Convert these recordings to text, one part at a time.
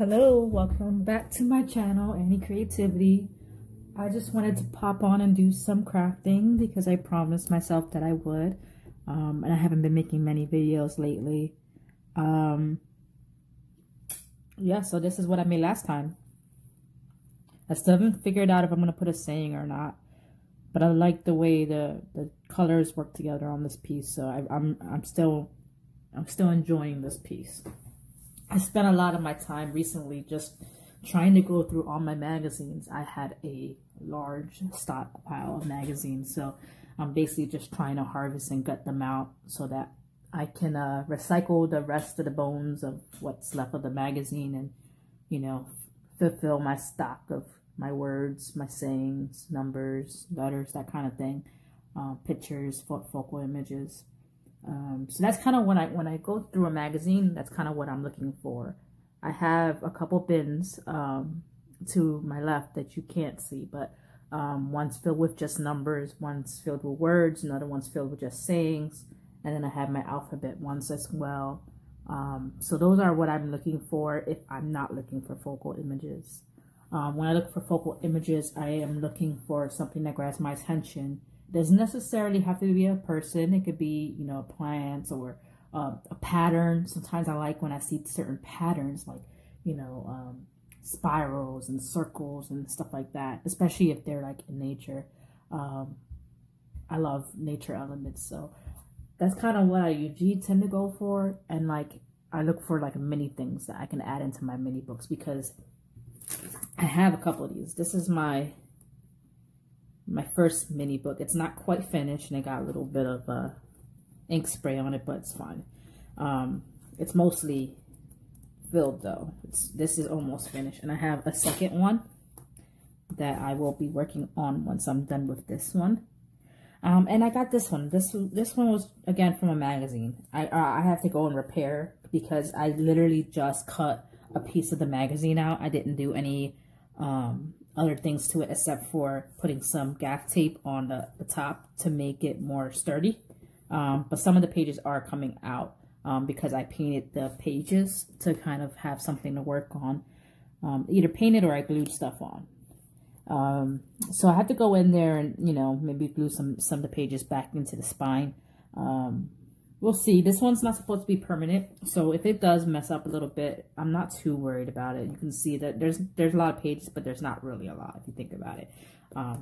Hello, welcome back to my channel, Aniecreativity. I just wanted to pop on and do some crafting because I promised myself that I would. And I haven't been making many videos lately. Yeah, so this is what I made last time. I still haven't figured out if I'm going to put a saying or not. But I like the way the colors work together on this piece. So I'm still enjoying this piece. I spent a lot of my time recently just trying to go through all my magazines. I had a large stockpile of magazines, so I'm basically just trying to harvest and gut them out so that I can recycle the rest of the bones of what's left of the magazine and, you know, fulfill my stock of my words, my sayings, numbers, letters, that kind of thing, pictures, focal images. So that's kind of when I go through a magazine, that's kind of what I'm looking for. I have a couple bins to my left that you can't see, but one's filled with just numbers, one's filled with words, another one's filled with just sayings, and then I have my alphabet ones as well. So those are what I'm looking for if I'm not looking for focal images. When I look for focal images, I am looking for something that grabs my attention. Doesn't necessarily have to be a person. It could be, you know, plants or a pattern. Sometimes I like when I see certain patterns, like, you know, spirals and circles and stuff like that, especially if they're like in nature. I love nature elements, so that's kind of what I usually tend to go for. And like, I look for like mini things that I can add into my mini books because I have a couple of these. This is my first mini book. It's not quite finished and it got a little bit of ink spray on it, but it's fine. It's mostly filled though. This is almost finished, and I have a second one that I will be working on once I'm done with this one. And I got this one. This one was again from a magazine. I have to go and repair because I literally just cut a piece of the magazine out. I didn't do any other things to it except for putting some gaff tape on the top to make it more sturdy. But some of the pages are coming out because I painted the pages to kind of have something to work on. Either painted or I glued stuff on. So I have to go in there and, you know, maybe glue some of the pages back into the spine. We'll see. This one's not supposed to be permanent, so if it does mess up a little bit, I'm not too worried about it. You can see that there's a lot of pages, but there's not really a lot if you think about it,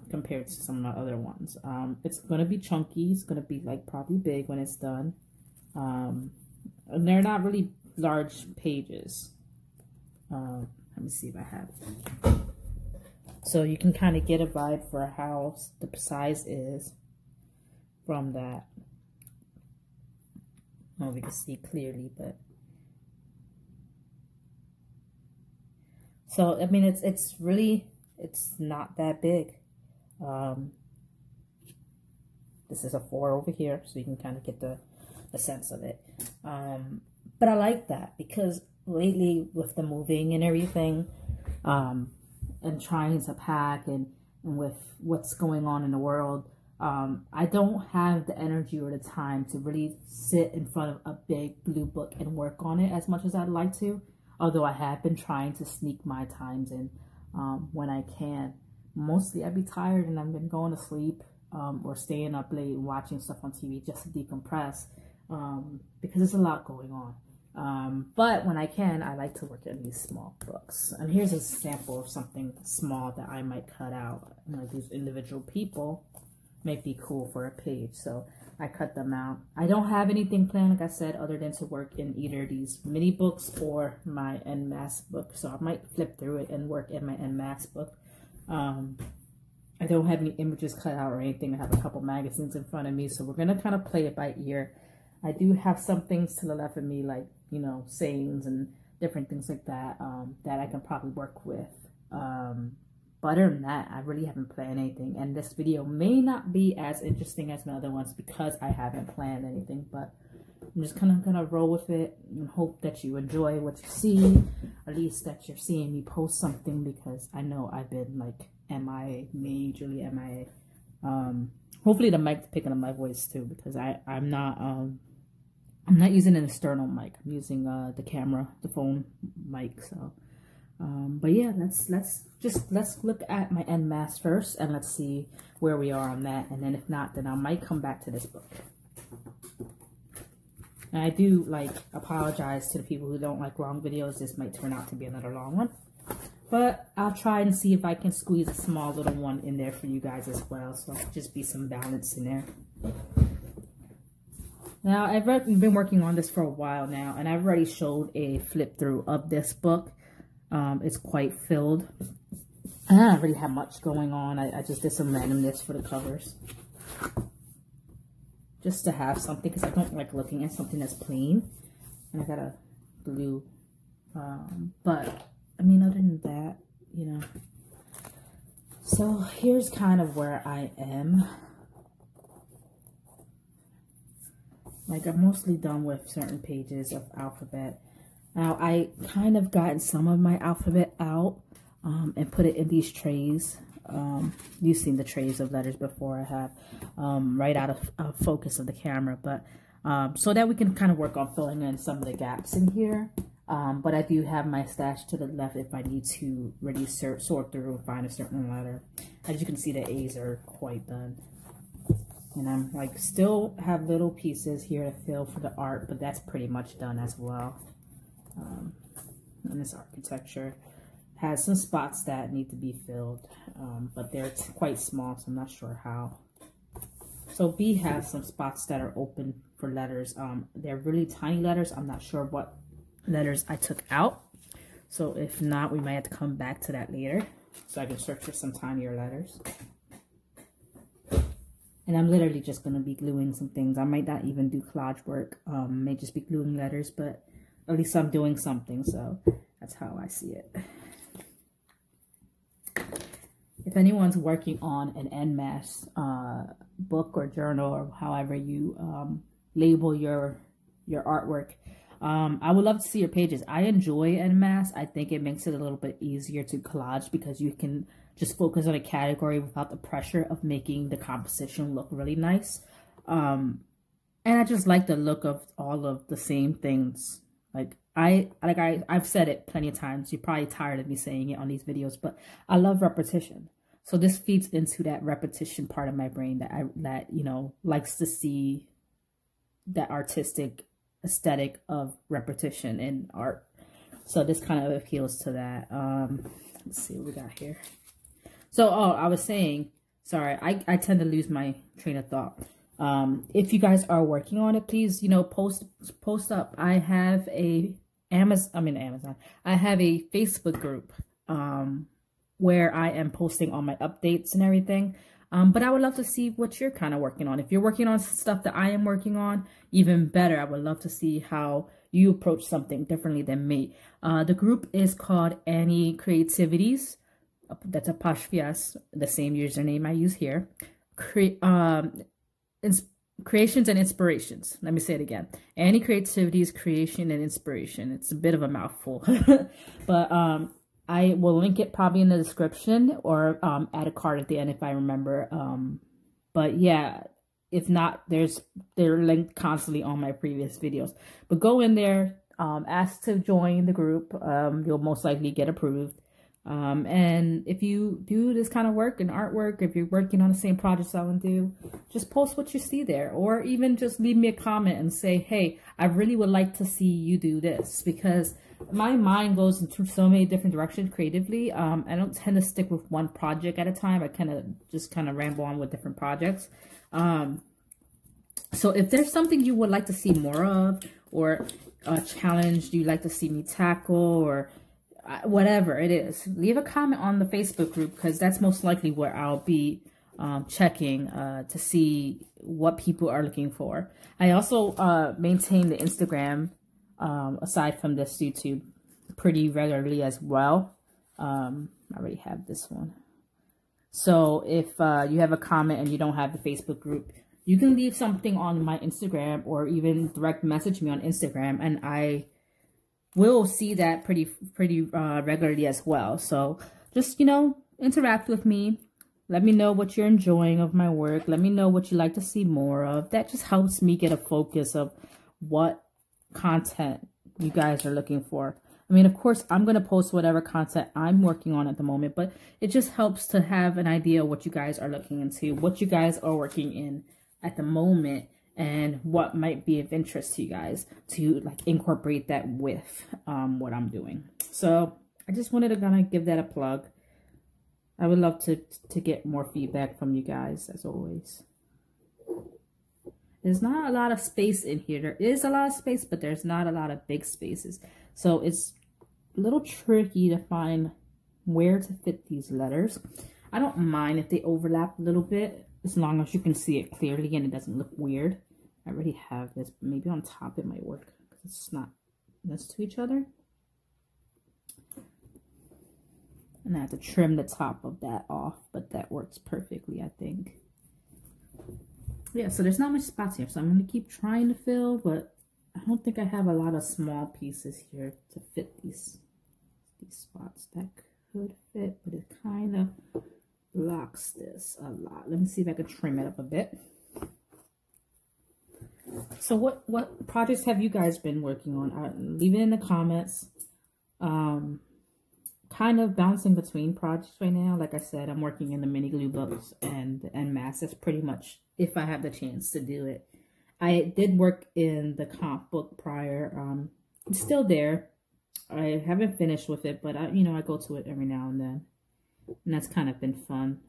compared to some of the other ones. It's going to be chunky. It's going to be like probably big when it's done. And they're not really large pages. Let me see if I have it. So you can kind of get a vibe for how the size is from that. I don't know if you can see clearly, but so I mean it's not that big. This is a 4 over here, so you can kind of get the sense of it. But I like that because lately with the moving and everything, and trying to pack and with what's going on in the world, I don't have the energy or the time to really sit in front of a big blue book and work on it as much as I'd like to. Although I have been trying to sneak my times in when I can. Mostly I'd be tired and I've been going to sleep or staying up late watching stuff on TV just to decompress because there's a lot going on. But when I can, I like to work in these small books. And here's a sample of something small that I might cut out. Like these individual people might be cool for a page, so I cut them out. I don't have anything planned, like I said, other than to work in either these mini books or my Enmasse book. So I might flip through it and work in my Enmasse book. I don't have any images cut out or anything. I have a couple magazines in front of me, so we're gonna kind of play it by ear. I do have some things to the left of me, like, you know, sayings and different things like that, that I can probably work with. But other than that, I really haven't planned anything. And this video may not be as interesting as my other ones because I haven't planned anything. But I'm just kind of gonna roll with it and hope that you enjoy what you see. At least that you're seeing me post something, because I know I've been like MIA, majorly MIA. Hopefully the mic's picking up my voice too, because I'm not using an external mic. I'm using the camera, the phone mic. So But yeah, let's look at my Enmasse first, and let's see where we are on that. And then if not, then I might come back to this book. And I do apologize to the people who don't like long videos. This might turn out to be another long one, but I'll try and see if I can squeeze a small little one in there for you guys as well. So just be some balance in there. Now, I've been working on this for a while now, and I've already showed a flip through of this book. It's quite filled. I don't really have much going on. I just did some randomness for the covers, just to have something, because I don't like looking at something that's plain. And I got a blue, but I mean, other than that, you know. So here's kind of where I am. I'm mostly done with certain pages of alphabet. Now, I kind of gotten some of my alphabet out and put it in these trays. You've seen the trays of letters before. I have right out of focus of the camera, but so that we can kind of work on filling in some of the gaps in here. But I do have my stash to the left if I need to really sort through and find a certain letter. As you can see, the A's are quite done. And I'm still have little pieces here to fill for the art, but that's pretty much done as well. And this architecture has some spots that need to be filled, but they're quite small, so I'm not sure how. So B has some spots that are open for letters. They're really tiny letters. I'm not sure what letters I took out. So if not, we might have to come back to that later, so I can search for some tinier letters. And I'm literally just going to be gluing some things. I might not even do collage work. May just be gluing letters, but at least I'm doing something. So that's how I see it. If anyone's working on an Enmasse book or journal, or however you label your artwork, I would love to see your pages. I enjoy Enmasse. I think it makes it a little bit easier to collage because you can just focus on a category without the pressure of making the composition look really nice. And I just like the look of all of the same things. I've said it plenty of times. You're probably tired of me saying it on these videos, but I love repetition. So this feeds into that repetition part of my brain that you know, likes to see that artistic aesthetic of repetition in art. So this kind of appeals to that. Let's see what we got here. So, I was saying, sorry, I tend to lose my train of thought. If you guys are working on it, please, you know, post up. I have a Amazon. I have a Facebook group, where I am posting all my updates and everything. But I would love to see what you're kind of working on. If you're working on stuff that I am working on, even better. I would love to see how you approach something differently than me. The group is called Aniecreativity. That's apostrophe S, the same username I use here. Creations and inspirations. Let me say it again. Aniecreativity is creation and inspiration. It's a bit of a mouthful, but I will link it probably in the description, or add a card at the end if I remember. But yeah, if not, they're linked constantly on my previous videos. But go in there, ask to join the group. You'll most likely get approved. And if you do this kind of work and artwork, if you're working on the same projects I would do, just post what you see there, or even just leave me a comment and say, hey, I really would like to see you do this, because my mind goes into so many different directions creatively. I don't tend to stick with one project at a time. I kind of ramble on with different projects. So if there's something you would like to see more of, or a challenge you'd like to see me tackle, or whatever it is, leave a comment on the Facebook group, because that's most likely where I'll be checking to see what people are looking for. I also maintain the Instagram, aside from this YouTube, pretty regularly as well. I already have this one. So if you have a comment and you don't have the Facebook group, you can leave something on my Instagram, or even direct message me on Instagram, and I will see that pretty regularly as well. So just, you know, interact with me. Let me know what you're enjoying of my work. Let me know what you like to see more of. That just helps me get a focus of what content you guys are looking for. I mean, of course, I'm going to post whatever content I'm working on at the moment, but it just helps to have an idea of what you guys are looking into, what you guys are working in at the moment, and what might be of interest to you guys to like incorporate that with what I'm doing. So I just wanted to kind of give that a plug. I would love to get more feedback from you guys, as always. There's not a lot of space in here. There is a lot of space, but there's not a lot of big spaces. So it's a little tricky to find where to fit these letters. I don't mind if they overlap a little bit, as long as you can see it clearly and it doesn't look weird. I already have this, but maybe on top it might work because it's not next to each other. And I have to trim the top of that off, but that works perfectly, I think. Yeah, so there's not much spots here, so I'm going to keep trying to fill, but I don't think I have a lot of small pieces here to fit these spots. That could fit, but it kind of blocks this a lot. Let me see if I can trim it up a bit. So what projects have you guys been working on? Leave it in the comments. Kind of bouncing between projects right now. Like I said, I'm working in the mini glue books and Enmasse. That's pretty much if I have the chance to do it. I did work in the comp book prior. It's still there. I haven't finished with it, but I go to it every now and then, and that's kind of been fun.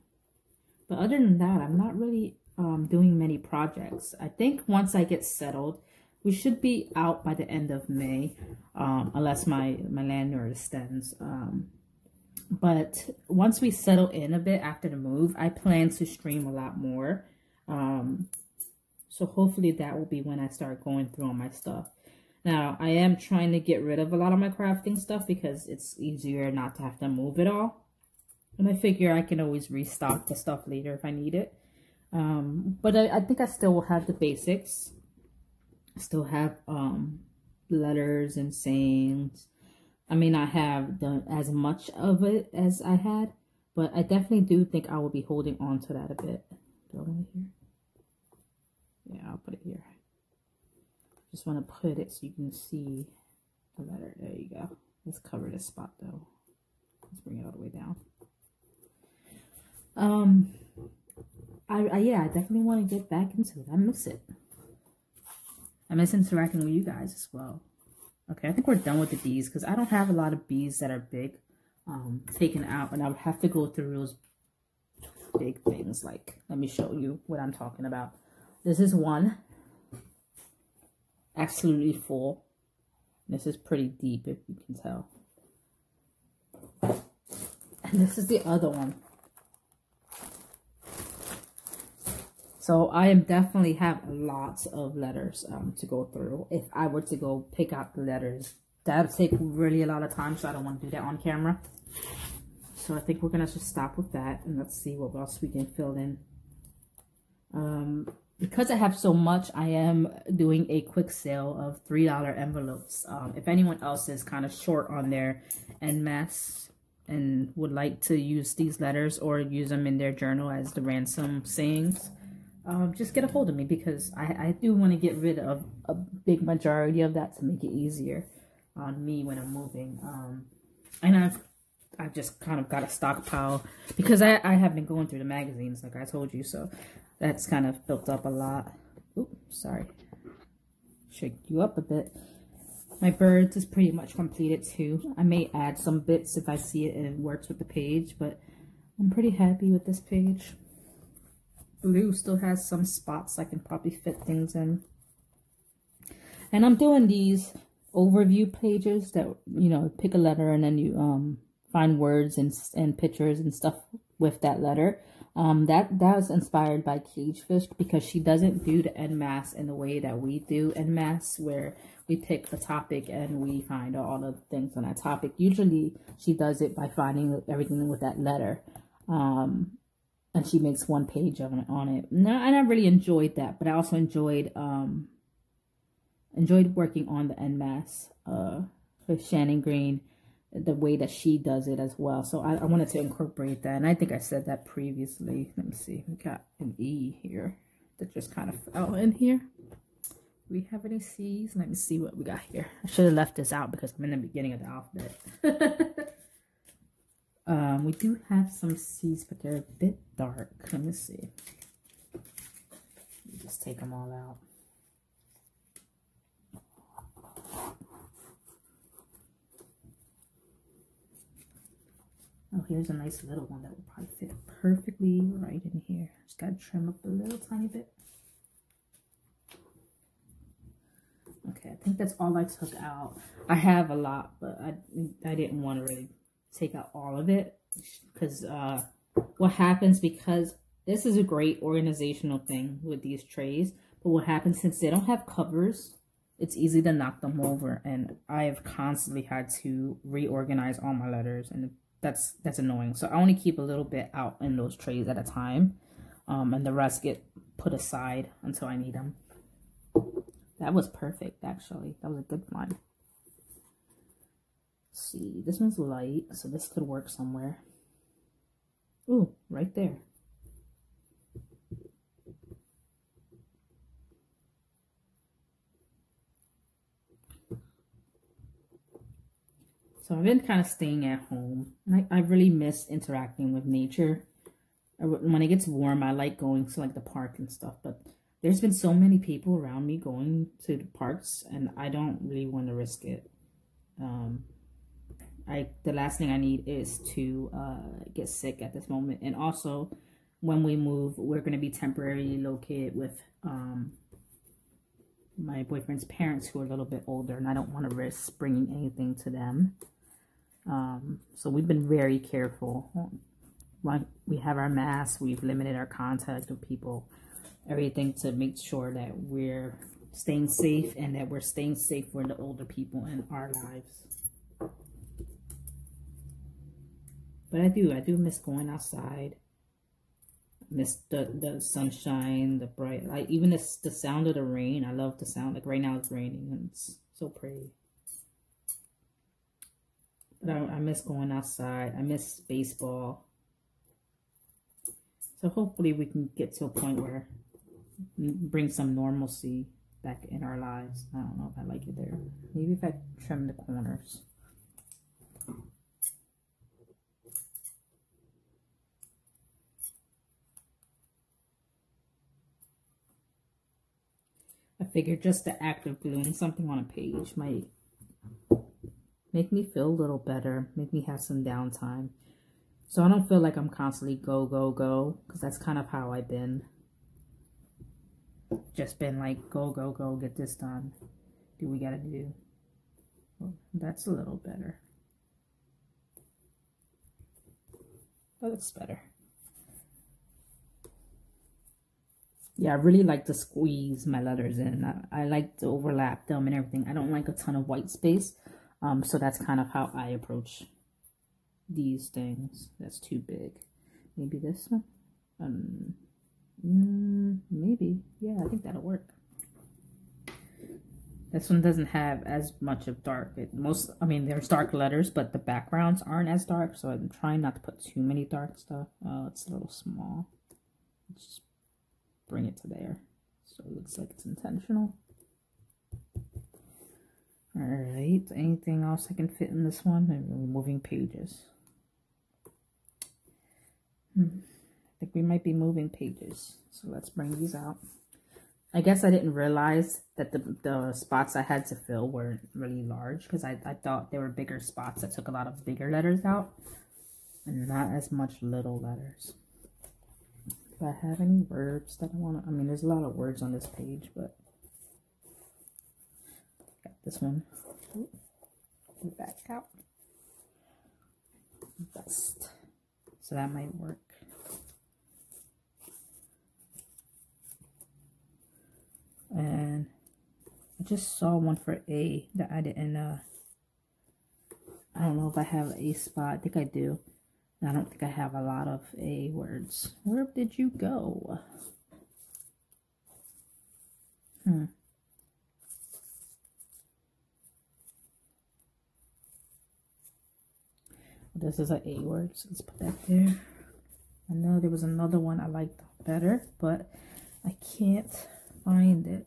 But other than that, I'm not really doing many projects. I think once I get settled, we should be out by the end of May, unless my landlord extends. But once we settle in a bit after the move, I plan to stream a lot more. So hopefully that will be when I start going through all my stuff. Now, I am trying to get rid of a lot of my crafting stuff because it's easier not to have to move it all. And I figure I can always restock the stuff later if I need it. But I think I still will have the basics. I still have letters and sayings. I may not have done as much of it as I had, but I definitely do think I will be holding on to that a bit. Do I want it here? Yeah, I'll put it here. Just want to put it so you can see the letter. There you go. Let's cover this spot though. Let's bring it all the way down. Yeah, I definitely want to get back into it. I miss it. I miss interacting with you guys as well. Okay, I think we're done with the bees because I don't have a lot of bees that are big taken out, and I would have to go through those big things. Like, let me show you what I'm talking about. This is one, absolutely full. This is pretty deep, if you can tell. And this is the other one. So I am definitely have lots of letters to go through. If I were to go pick out the letters, that would take really a lot of time, so I don't want to do that on camera. So I think we're going to just stop with that, and let's see what else we can fill in. Because I have so much, I am doing a quick sale of $3 envelopes. If anyone else is kind of short on their Enmasse and would like to use these letters or use them in their journal as the ransom sayings, just get a hold of me, because I do want to get rid of a big majority of that to make it easier on me when I'm moving. And I've just kind of got a stockpile because I have been going through the magazines like I told you, so that's kind of built up a lot. Oops, sorry. Shake you up a bit. My birds is pretty much completed too. I may add some bits if I see it and it works with the page, but I'm pretty happy with this page. Blue still has some spots I can probably fit things in. And I'm doing these overview pages that, pick a letter and then you find words and pictures and stuff with that letter. That was inspired by Cagefish, because she doesn't do the Enmasse in the way that we do Enmasse, where we pick a topic and we find all the things on that topic. Usually she does it by finding everything with that letter. And she makes one page on it. And I really enjoyed that, but I also enjoyed working on the Enmasse with Shannon Green, the way that she does it as well. So I wanted to incorporate that, and I think I said that previously. Let me see. We got an E here that just kind of fell in here. we have any C's? Let me see what we got here. I should have left this out because I'm in the beginning of the alphabet. We do have some C's, but they're a bit dark. Let me see. Just take them all out. Oh, here's a nice little one that will probably fit perfectly right in here. Just gotta trim up a little tiny bit. Okay, I think that's all I took out. I have a lot, but I didn't want to really take out all of it because what happens, because this is a great organizational thing with these trays, but what happens, since they don't have covers, it's easy to knock them over, and I have constantly had to reorganize all my letters, and that's annoying. So I only keep a little bit out in those trays at a time, and the rest get put aside until I need them. That was perfect, actually. That was a good one. Let's see, this one's light, so this could work somewhere. Ooh, right there. So I've been kind of staying at home. I really miss interacting with nature. When it gets warm, I like going to like the park and stuff, but there's been so many people around me going to the parks, and I don't really want to risk it. The last thing I need is to get sick at this moment. And also, when we move, we're going to be temporarily located with my boyfriend's parents, who are a little bit older, and I don't want to risk bringing anything to them. So we've been very careful. We have our masks, we've limited our contact with people, everything to make sure that we're staying safe and that we're staying safe for the older people in our lives. But I do miss going outside. Miss the sunshine, the bright light, even the sound of the rain. I love the sound. Like right now it's raining and it's so pretty. But I miss going outside. I miss baseball. So hopefully we can get to a point where we bring some normalcy back in our lives. I don't know if I like it there. Maybe if I trim the corners. I figured just the act of gluing something on a page might make me feel a little better, make me have some downtime. So I don't feel like I'm constantly go, go, go, because that's kind of how I've been. Just been like, go, go, go, get this done. Do what we gotta do. Well, that's a little better. That looks better. Yeah, I really like to squeeze my letters in. I like to overlap them and everything. I don't like a ton of white space. So that's kind of how I approach these things. That's too big. Maybe this one? Maybe. Yeah, I think that'll work. This one doesn't have as much of dark. I mean, there's dark letters, but the backgrounds aren't as dark. So I'm trying not to put too many dark stuff. Oh, it's a little small. Let's just bring it to there. So it looks like it's intentional. Alright, anything else I can fit in this one? I'm moving pages. I think we might be moving pages. So let's bring these out. I guess I didn't realize that the spots I had to fill weren't really large, because I thought there were bigger spots that took a lot of bigger letters out and not as much little letters. Do I have any words that I want to... I mean, there's a lot of words on this page, but... Got this one. Ooh, back out. Bust. So that might work. And I just saw one for A that I didn't, I don't know if I have A spot. I think I do. I don't think I have a lot of A words. Where did you go? This is an A word, so let's put that there. I know there was another one I liked better, but I can't find it.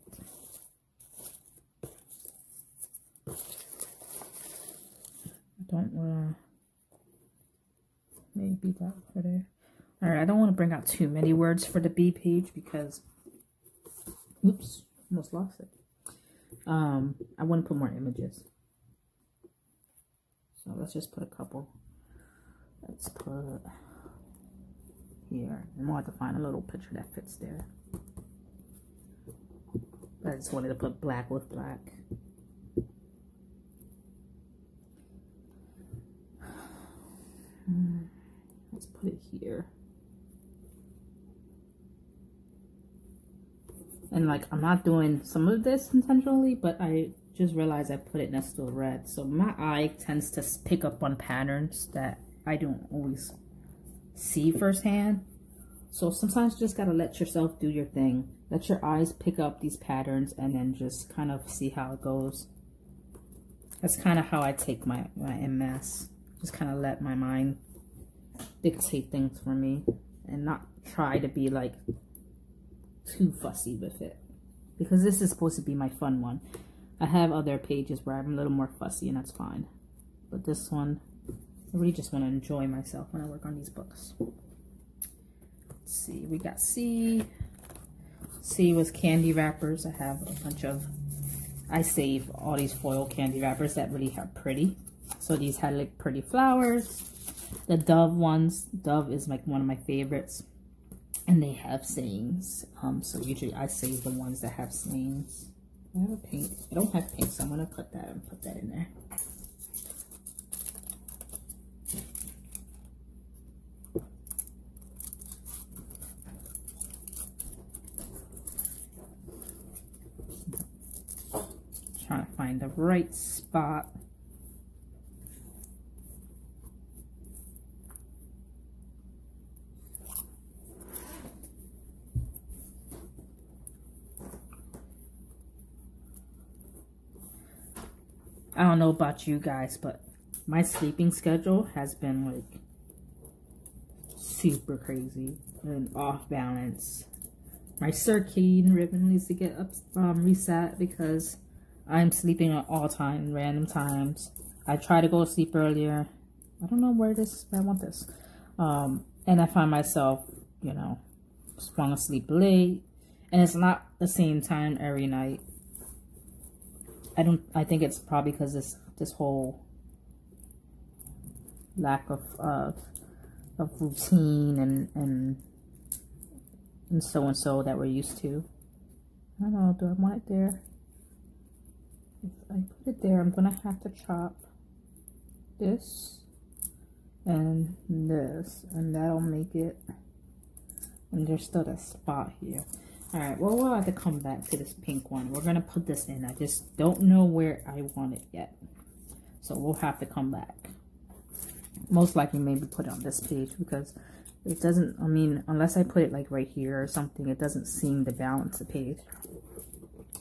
don't want to, maybe that for there. All right, I don't want to bring out too many words for the B page because, oops, almost lost it. I want to put more images. So let's just put a couple. Let's put here. And we'll have to find a little picture that fits there. I just wanted to put black with black. Let's put it here. And like, I'm not doing some of this intentionally, but I just realized I put it next to a red. So my eye tends to pick up on patterns that I don't always see firsthand. So sometimes you just gotta let yourself do your thing. Let your eyes pick up these patterns and then just kind of see how it goes. That's kind of how I take my Enmasse. Just kind of let my mind dictate things for me and not try to be like too fussy with it. Because this is supposed to be my fun one. I have other pages where I'm a little more fussy and that's fine. But this one, I really just want to enjoy myself when I work on these books. Let's see, we got C. C was candy wrappers. I have a bunch of, I save all these foil candy wrappers that really are pretty. So these had like pretty flowers. The Dove ones, Dove is like one of my favorites. And they have sayings. So usually I save the ones that have sayings. I have a pink. I don't have pink, so I'm gonna put that in there. Trying to find the right spot. I don't know about you guys, but my sleeping schedule has been like super crazy and off balance. My circadian rhythm needs to get reset because I'm sleeping at all time, random times. I try to go to sleep earlier. I don't know where this, I want this. And I find myself, you know, just want to sleep late. And it's not the same time every night. I think it's probably because this whole lack of routine and so that we're used to. I don't know, do I want it there? If I put it there, I'm gonna have to chop this and this, and that'll make it, and there's still that spot here. All right, well, we'll have to come back to this pink one. We're gonna put this in. I just don't know where I want it yet. So we'll have to come back. Most likely maybe put it on this page because it doesn't, I mean, unless I put it like right here or something, it doesn't seem to balance the page.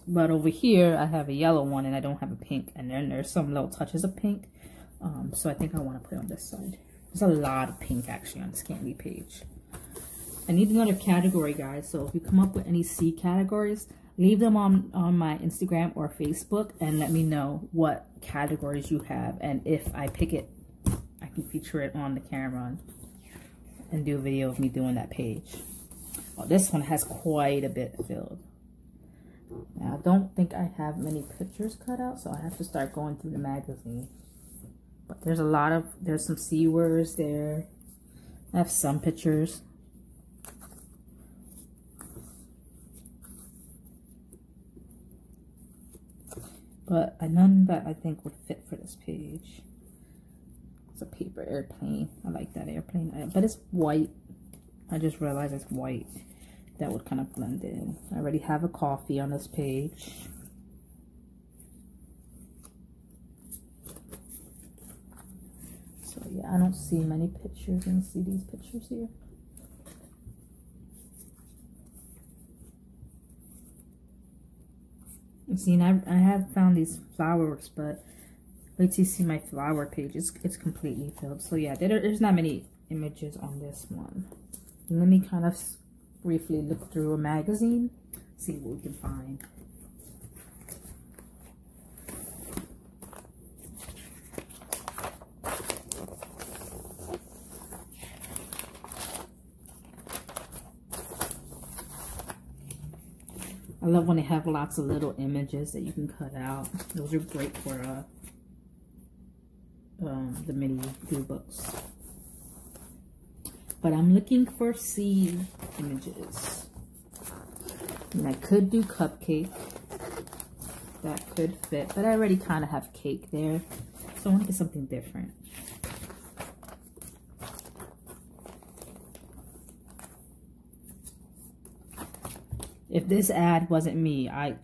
But over here, I have a yellow one and I don't have a pink. And then there's some little touches of pink. So I think I want to put it on this side. There's a lot of pink actually on this candy page. I need another category, guys. So if you come up with any C categories, leave them on my Instagram or Facebook and let me know what categories you have. And if I pick it, I can feature it on the camera and do a video of me doing that page. Oh, this one has quite a bit filled. Now, I don't think I have many pictures cut out, so I have to start going through the magazine. But there's a lot of, there's some C words there. I have some pictures. But none that I think would fit for this page. It's a paper airplane. I like that airplane. But it's white. I just realized it's white. That would kind of blend in. I already have a coffee on this page. So yeah, I don't see many pictures. Let me see these pictures here. See, and I have found these flowers, but wait till you see my flower page. It's completely filled. So yeah, there's not many images on this one. And let me kind of briefly look through a magazine, see what we can find. love when they have lots of little images that you can cut out. Those are great for the mini glue books. But I'm looking for seed images. And I could do cupcake. That could fit, but I already kind of have cake there. So I want to get something different. If this ad wasn't me, I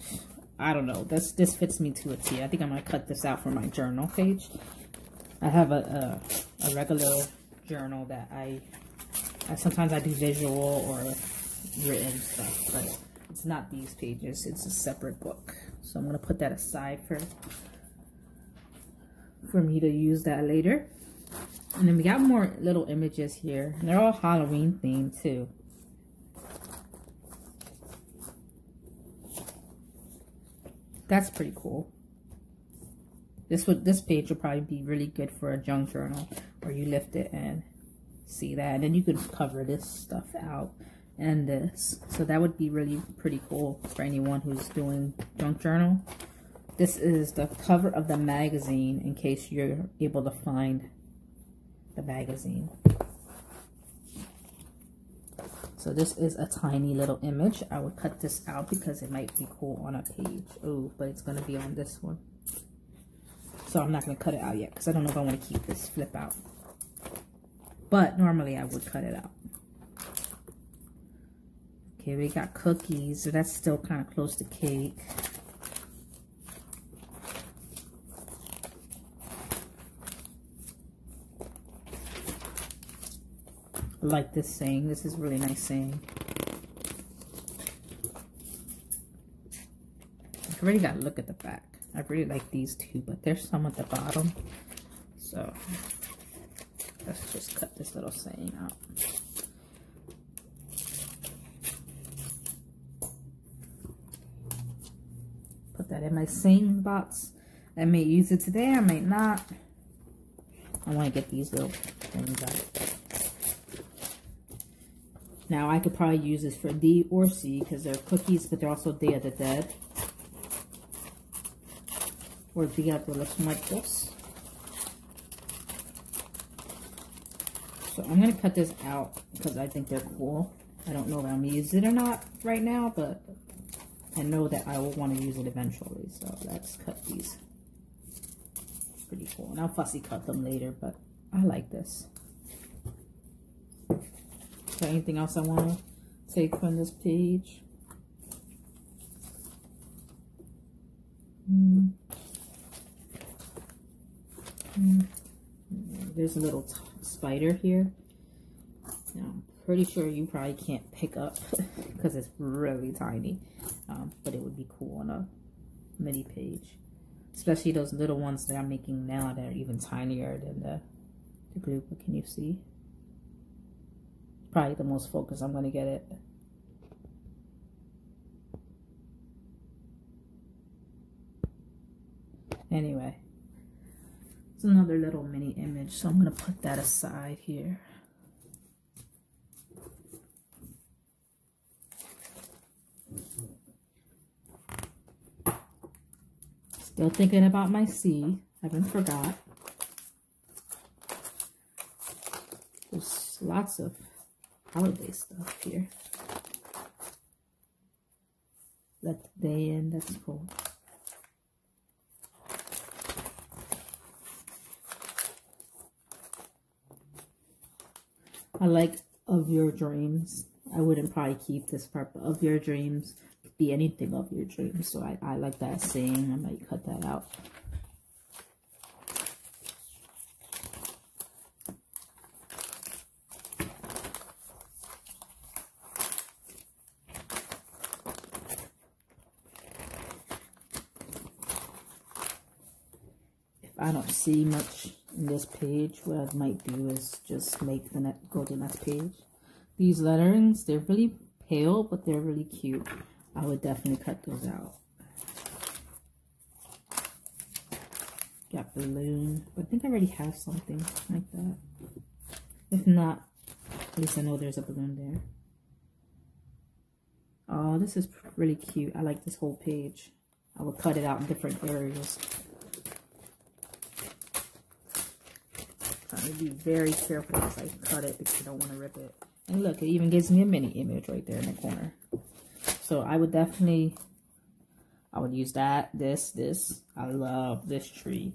don't know. This fits me to a T. I think I'm gonna cut this out for my journal page. I have a regular journal that I sometimes I do visual or written stuff, but it's not these pages. It's a separate book. So I'm gonna put that aside for me to use that later. And then we got more little images here. And they're all Halloween themed too. That's pretty cool. This page will probably be really good for a junk journal, where you lift it and see that, and then you could cover this stuff out and this. So that would be really pretty cool for anyone who's doing junk journal. This is the cover of the magazine, in case you're able to find the magazine. So this is a tiny little image. I would cut this out because it might be cool on a page. Oh, but it's going to be on this one. So I'm not going to cut it out yet because I don't know if I want to keep this flip out. But normally I would cut it out. Okay, we got cookies. So that's still kind of close to cake. I like this saying. This is a really nice saying. I really got to look at the back. I really like these two, but there's some at the bottom. So let's just cut this little saying out. Put that in my saying box. I may use it today, I may not. I want to get these little things out. Now I could probably use this for D or C because they're cookies, but they're also Day of the Dead. Or Dia de los Muertos. So I'm going to cut this out because I think they're cool. I don't know if I'm going to use it or not right now, but I know that I will want to use it eventually. So let's cut these. Pretty cool. And I'll fussy cut them later, but I like this. Is there anything else I want to take from this page? There's a little spider here. Now, I'm pretty sure you probably can't pick up because it's really tiny. But it would be cool on a mini page. Especially those little ones that I'm making now that are even tinier than the glue. But can you see? Probably the most focus I'm going to get it. Anyway. It's another little mini image, so I'm going to put that aside here. Still thinking about my C. Haven't forgot. There's lots of holiday stuff here. Let the day in, that's cool. I like Of Your Dreams. I wouldn't probably keep this part, but Of Your Dreams could be anything of your dreams. So I like that saying. I might cut that out. If I don't see much in this page, what I might do is just make the go to the next page. These letterings, they're really pale, but they're really cute. I would definitely cut those out. Got balloon, but I think I already have something like that. If not, at least I know there's a balloon there. Oh, this is really cute. I like this whole page. I will cut it out in different areas. Trying to be very careful as I cut it because I don't want to rip it. And look, it even gives me a mini image right there in the corner. So I would definitely, I would use that, this. I love this tree.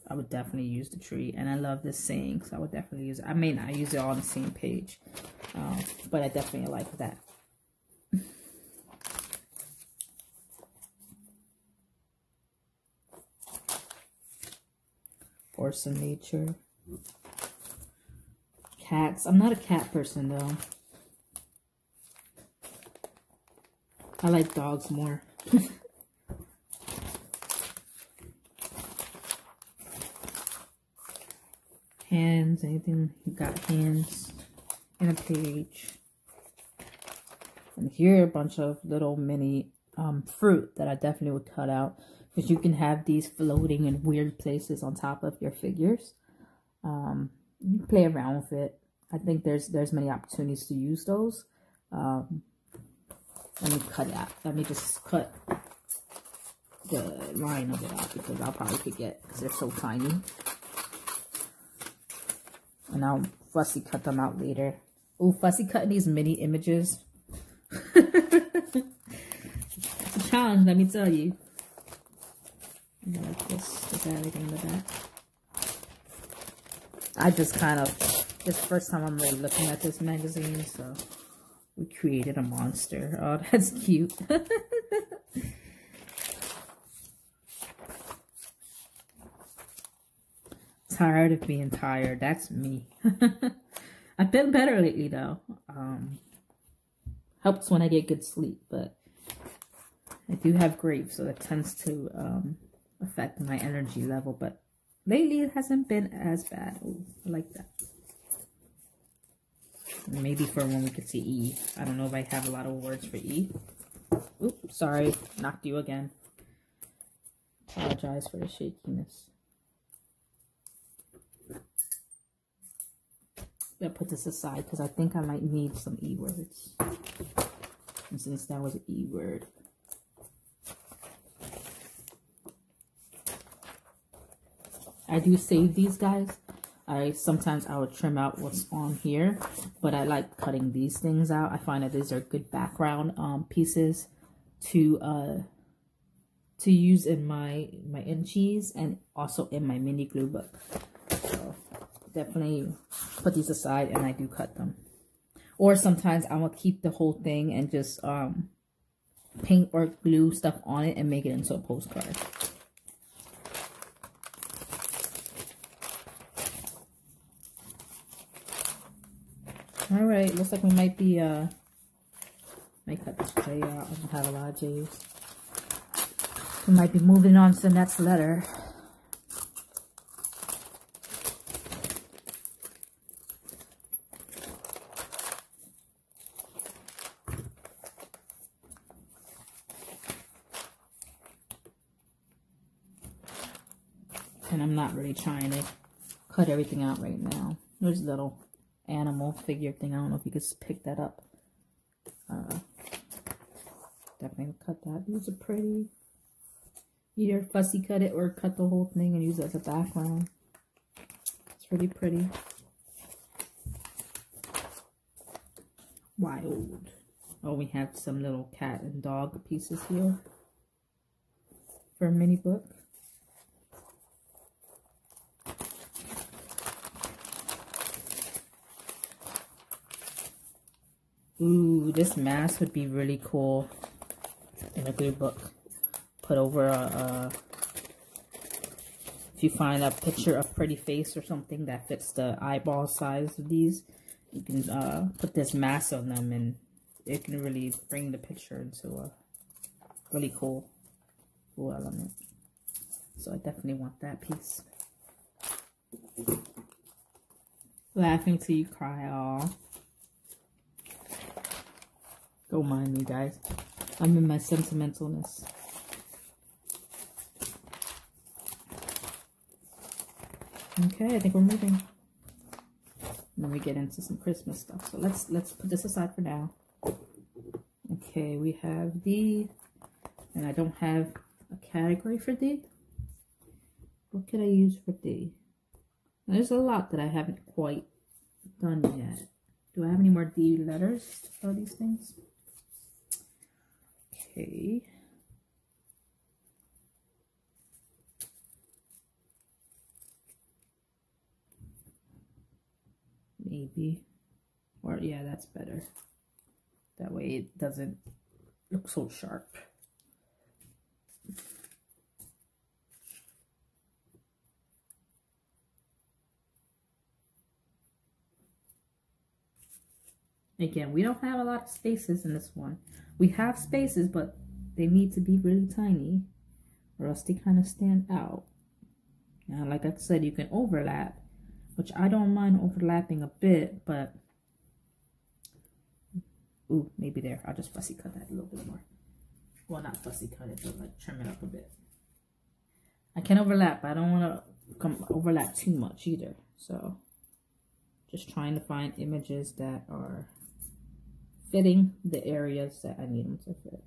I would definitely use the tree. And I love this saying, so I would definitely use it. I may not use it all on the same page, but I definitely like that. Force of nature. Cats. I'm not a cat person though. I like dogs more. Hands, anything you got hands in a page. And here are a bunch of little mini fruit that I definitely would cut out, because you can have these floating in weird places on top of your figures. You can play around with it. I think there's many opportunities to use those. Let me cut it out. Let me just cut the line of it out because I'll probably forget because they're so tiny. And I'll fussy cut them out later. Ooh, fussy cutting these mini images. It's a challenge, let me tell you. I like this. Is there everything in the back? I just kind of, this is the first time I'm really looking at this magazine, so we created a monster. Oh, that's cute. Tired of being tired. That's me. I've been better lately though. Helps when I get good sleep, but I do have grapes, so that tends to affect my energy level, but lately it hasn't been as bad. Ooh, I like that. Maybe for when we could see E. I don't know if I have a lot of words for E. Oops, sorry, knocked you again. Apologize for the shakiness. I'm gonna put this aside because I think I might need some E words. And since that was an E word. I do save these guys. Sometimes I would trim out what's on here, but I like cutting these things out. I find that these are good background pieces to use in my Enmasse and also in my mini glue book. So definitely put these aside and I do cut them. Or sometimes I will keep the whole thing and just paint or glue stuff on it and make it into a postcard. All right, looks like we might be might cut this J out. I don't have a lot of J's. We might be moving on to the next letter. And I'm not really trying to cut everything out right now. There's a little animal figure thing. I don't know if you could pick that up. Definitely cut that. These are pretty. Either fussy cut it or cut the whole thing and use it as a background. It's really pretty. Wild. Oh, we have some little cat and dog pieces here for a mini book. Ooh, this mask would be really cool in a glue book. Put over if you find a picture of pretty face or something that fits the eyeball size of these, you can put this mask on them and it can really bring the picture into a really cool element. So I definitely want that piece. Laughing till you cry, aw. Don't mind me, guys. I'm in my sentimentalness. Okay, I think we're moving. And then we get into some Christmas stuff. So let's put this aside for now. Okay, we have D, and I don't have a category for D. What could I use for D? There's a lot that I haven't quite done yet. Do I have any more D letters for these things? Okay. Maybe. Or yeah, that's better. That way it doesn't look so sharp. Again, we don't have a lot of spaces in this one. We have spaces, but they need to be really tiny or else they kind of stand out. Now, like I said, you can overlap, which I don't mind overlapping a bit, but ooh, maybe there. I'll just fussy cut that a little bit more. Well, not fussy cut it, but like trim it up a bit. I can overlap, but I don't want to overlap too much either. So just trying to find images that are fitting the areas that I need them to fit.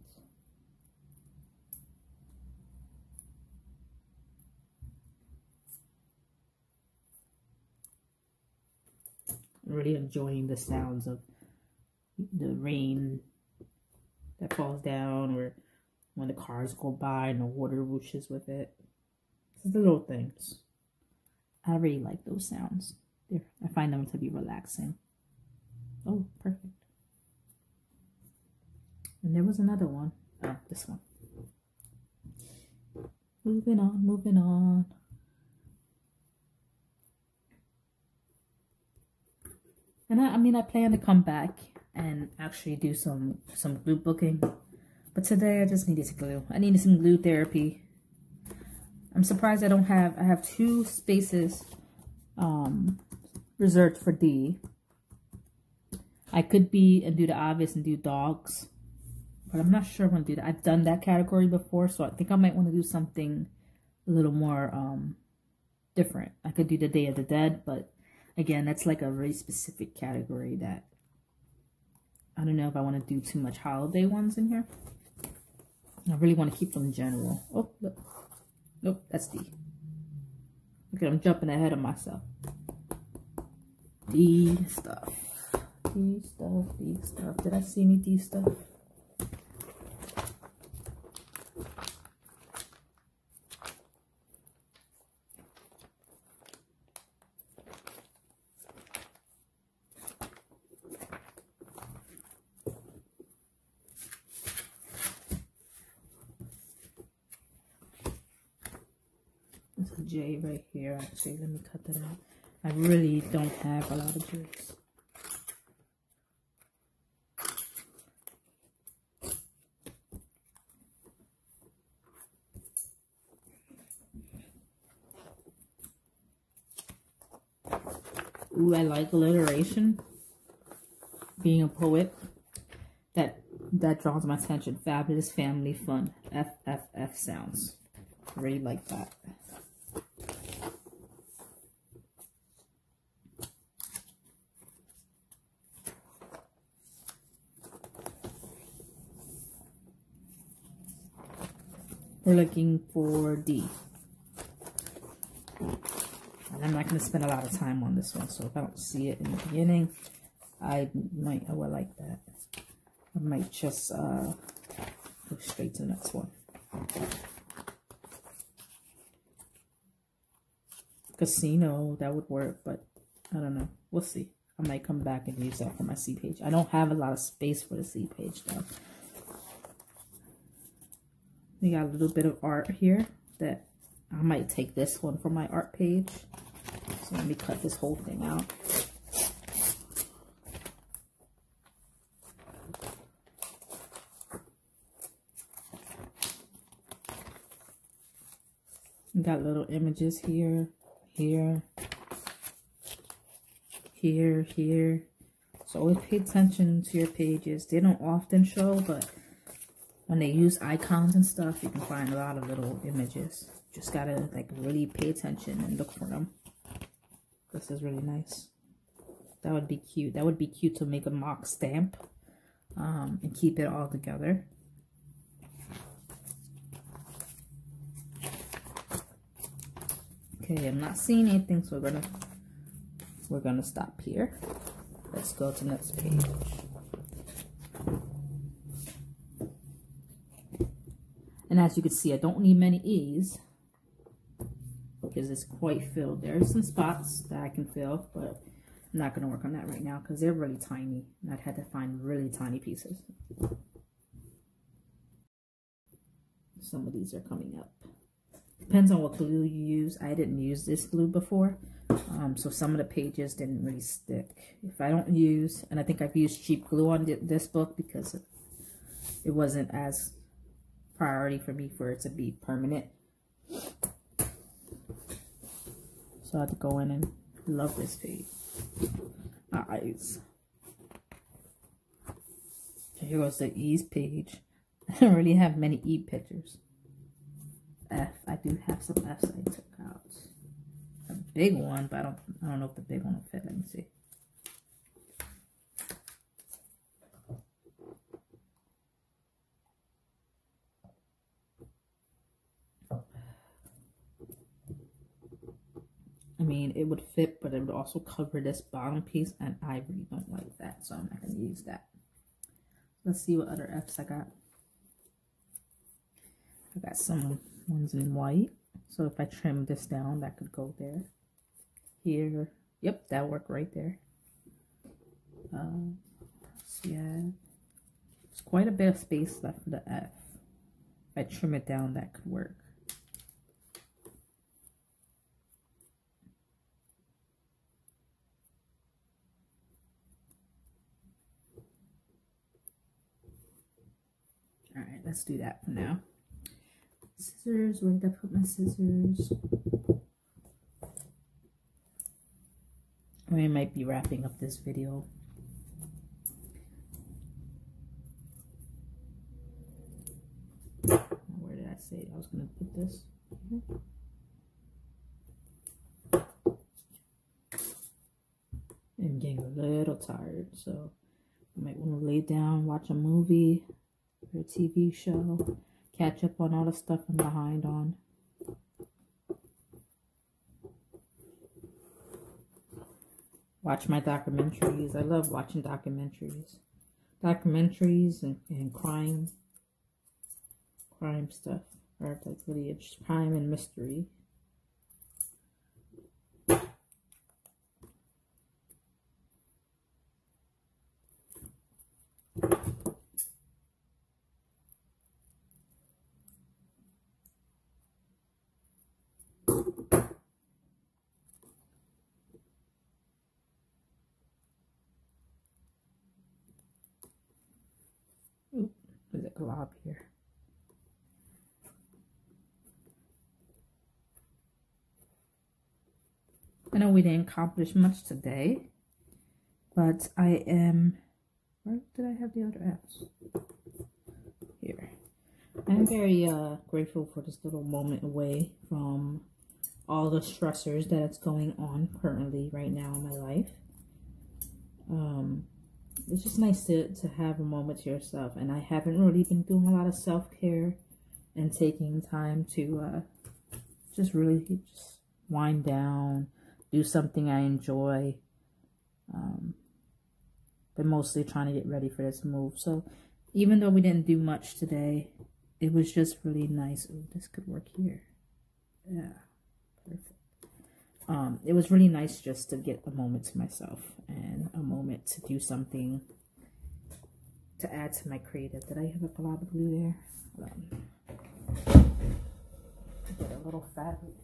I'm really enjoying the sounds of the rain that falls down, or when the cars go by and the water whooshes with it. It's the little things. I really like those sounds. I find them to be relaxing. Oh, perfect. And there was another one. Oh, this one. Moving on, moving on. And I mean, I plan to come back and actually do some glue booking. But today I just needed some glue. I needed some glue therapy. I'm surprised I have 2 spaces reserved for D. I could be and do the obvious and do dogs, but I'm not sure I want to do that. I've done that category before, so I think I might want to do something a little more different. I could do the Day of the Dead, but again, that's like a very specific category that I don't know if I want to do too much holiday ones in here. I really want to keep them general. Oh, look. Nope, that's D. Okay, I'm jumping ahead of myself. D stuff. D stuff, D stuff. Did I see any D stuff? There's a J right here. Actually, let me cut that out. I really don't have a lot of J's. Ooh, I like alliteration. Being a poet, that draws my attention. Fabulous, family, fun. F sounds. I really like that. We're looking for D. And I'm not going to spend a lot of time on this one, so if I don't see it in the beginning, I will like that. I might just go straight to the next one. Casino, that would work, but I don't know. We'll see. I might come back and use that for my C page. I don't have a lot of space for the C page, though. We got a little bit of art here that I might take this one for my art page. So let me cut this whole thing out. We got little images here, here, here, here. So always pay attention to your pages. They don't often show, but when they use icons and stuff, you can find a lot of little images. Just gotta like really pay attention and look for them. This is really nice. That would be cute. That would be cute to make a mock stamp and keep it all together. Okay, I'm not seeing anything, so we're gonna stop here. Let's go to the next page. And as you can see, I don't need many E's because it's quite filled. There's some spots that I can fill, but I'm not gonna work on that right now because they're really tiny. And I'd had to find really tiny pieces. Some of these are coming up. Depends on what glue you use. I didn't use this glue before, so some of the pages didn't really stick. If I don't use, and I think I've used cheap glue on this book because it wasn't as priority for me for it to be permanent. So I had to go in and love this page. Eyes. Here goes the E's page. I don't really have many E pictures. F. I do have some F's I took out. A big one, but I don't know if the big one will fit. Let me see. I mean, it would fit, but it would also cover this bottom piece, and I really don't like that, so I'm not going to use that. Let's see what other F's I got. I got some ones in white, so if I trim this down, that could go there. Here, yep, that worked right there. So yeah, there's quite a bit of space left for the F. If I trim it down, that could work. All right, let's do that for now. Scissors, where did I put my scissors? I might be wrapping up this video. Where did I say I was going to put this? I'm getting a little tired, so I might want to lay down, watch a movie or a TV show, catch up on all the stuff I'm behind on. Watch my documentaries. I love watching documentaries. Documentaries and crime stuff. Or like really just crime and mystery. Ooh, there's a glob here. I know we didn't accomplish much today, but I am, where did I have the other F's? Here. I'm very grateful for this little moment away from all the stressors that's going on currently right now in my life. It's just nice to have a moment to yourself, and I haven't really been doing a lot of self-care and taking time to just really just wind down, do something I enjoy, but mostly trying to get ready for this move. So even though we didn't do much today, it was just really nice. Oh, this could work here. Yeah, perfect. It was really nice just to get a moment to myself and a moment to do something to add to my creative. Did I have a glob of glue there? Hold on. Get a little fabric.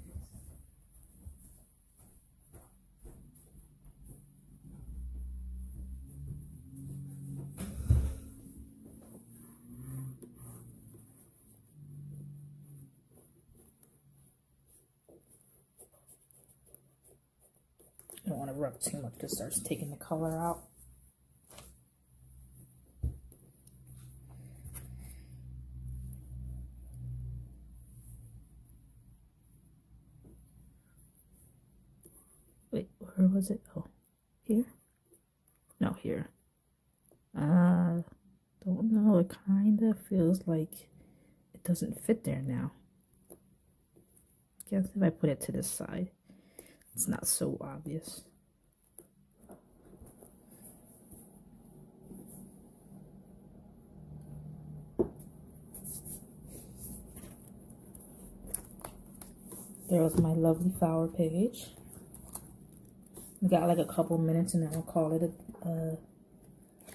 I don't want to rub too much because it starts taking the color out. Wait, where was it? Oh, here? No, here. Don't know, it kind of feels like it doesn't fit there now. Guess if I put it to this side, it's not so obvious. There was my lovely flower page. We got like a couple minutes and then I'll call it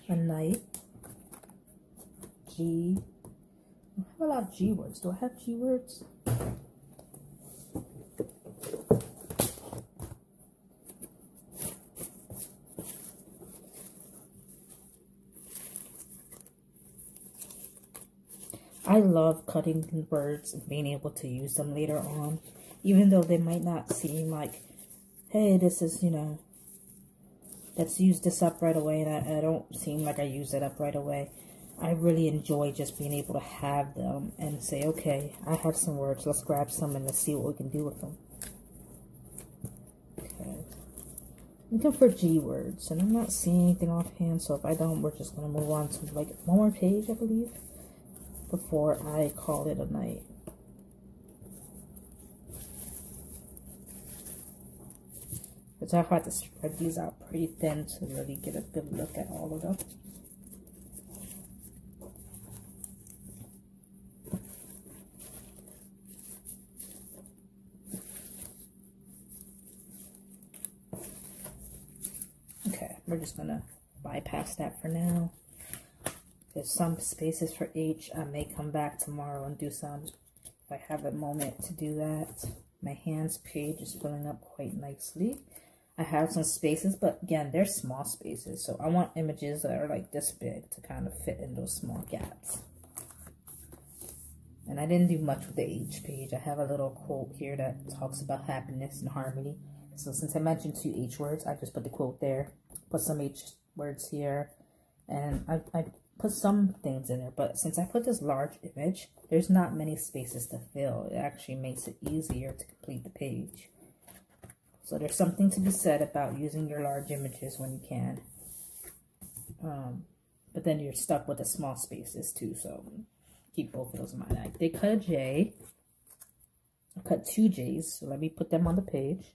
a night. G. I have a lot of G words. Do I have G words? I love cutting words and being able to use them later on. Even though they might not seem like, hey, this is, you know, let's use this up right away. And I don't seem like I use it up right away. I really enjoy just being able to have them and say, okay, I have some words. Let's grab some and let's see what we can do with them. Okay. Looking for G words. And I'm not seeing anything offhand. So if I don't, we're just going to move on to like one more page, I believe, before I call it a night. But I've had to spread these out pretty thin to really get a good look at all of them. Okay, we're just gonna bypass that for now. There's some spaces for H. I may come back tomorrow and do some if I have a moment to do that. My hands page is filling up quite nicely. I have some spaces, but again, they're small spaces. So I want images that are like this big to kind of fit in those small gaps. And I didn't do much with the H page. I have a little quote here that talks about happiness and harmony. So since I mentioned 2 H words, I just put the quote there. Put some H words here. And I put some things in there. But since I put this large image, there's not many spaces to fill. It actually makes it easier to complete the page. So there's something to be said about using your large images when you can. But then you're stuck with the small spaces too. So keep both of those in mind. I did cut a J. I cut 2 J's. So let me put them on the page.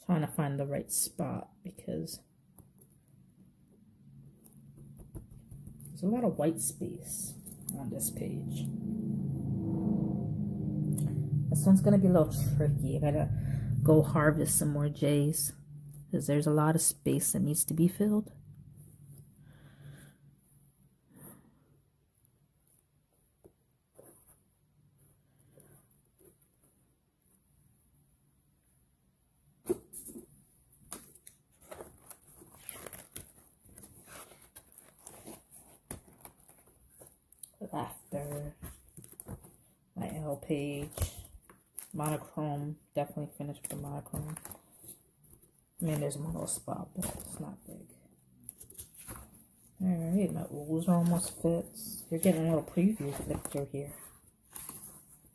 Trying to find the right spot because there's a lot of white space on this page. This one's going to be a little tricky. I gotta go harvest some more J's because there's a lot of space that needs to be filled. After my L page. Monochrome, definitely finished with the monochrome. I mean, there's one little spot, but it's not big. Alright, my O's are almost fits. You're getting a little preview clip through here.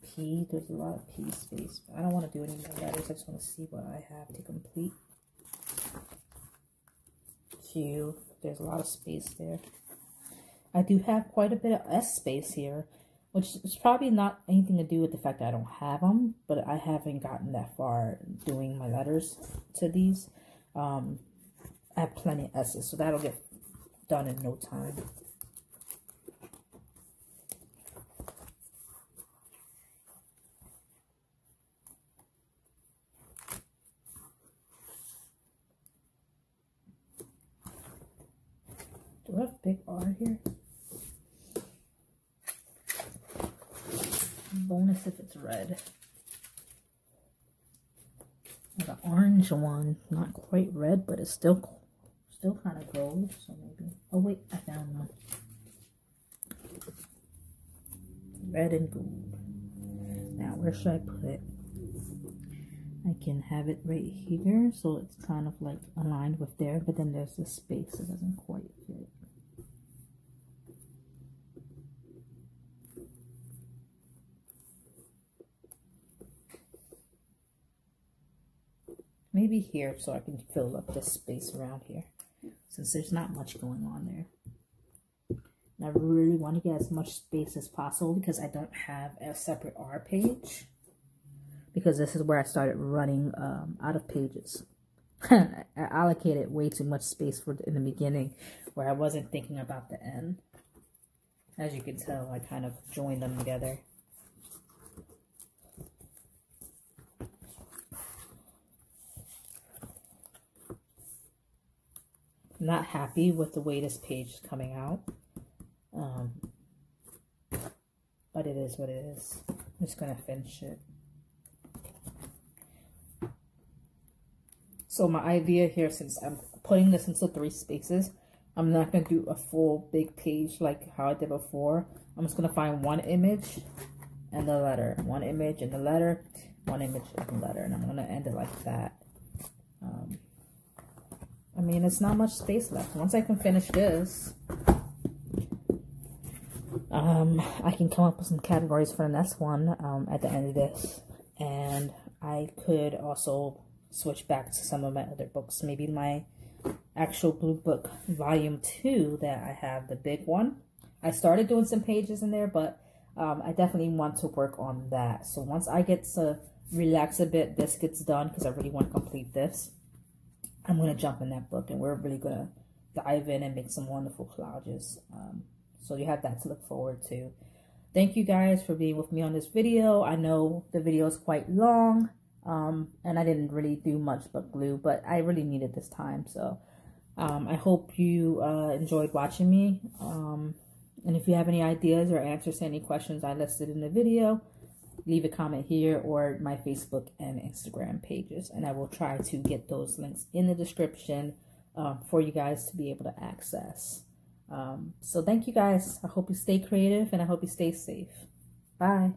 P, there's a lot of P space. I don't want to do any more letters, I just want to see what I have to complete. Q, there's a lot of space there. I do have quite a bit of S space here, which is probably not anything to do with the fact that I don't have them, but I haven't gotten that far doing my letters to these. I have plenty of S's, so that'll get done in no time. Do I have big R here? Bonus if it's red. The orange one, not quite red, but it's still kind of gold. So maybe. Oh wait, I found one. Red and gold. Now where should I put it? I can have it right here, so it's kind of like aligned with there. But then there's this space that doesn't quite fit. maybe here so I can fill up this space around here, since there's not much going on there. And I really want to get as much space as possible because I don't have a separate R page, because this is where I started running out of pages. I allocated way too much space in the beginning where I wasn't thinking about the end. As you can tell, I kind of joined them together. Not happy with the way this page is coming out. But it is what it is. I'm just going to finish it. So my idea here, since I'm putting this into 3 spaces, I'm not going to do a full big page like how I did before. I'm just going to find one image and the letter. One image and the letter. One image and the letter. And I'm going to end it like that. I mean, it's not much space left. Once I can finish this, I can come up with some categories for the next one at the end of this. And I could also switch back to some of my other books. Maybe my actual blue book volume 2 that I have, the big one. I started doing some pages in there, but I definitely want to work on that. So once I get to relax a bit, this gets done, because I really want to complete this, I'm going to jump in that book and we're really going to dive in and make some wonderful collages. So you have that to look forward to. Thank you guys for being with me on this video. I know the video is quite long, and I didn't really do much but glue, but I really needed this time. So I hope you enjoyed watching me. And if you have any ideas or answers to any questions I listed in the video, leave a comment here or my Facebook and Instagram pages, and I will try to get those links in the description for you guys to be able to access. So thank you guys. I hope you stay creative and I hope you stay safe. Bye.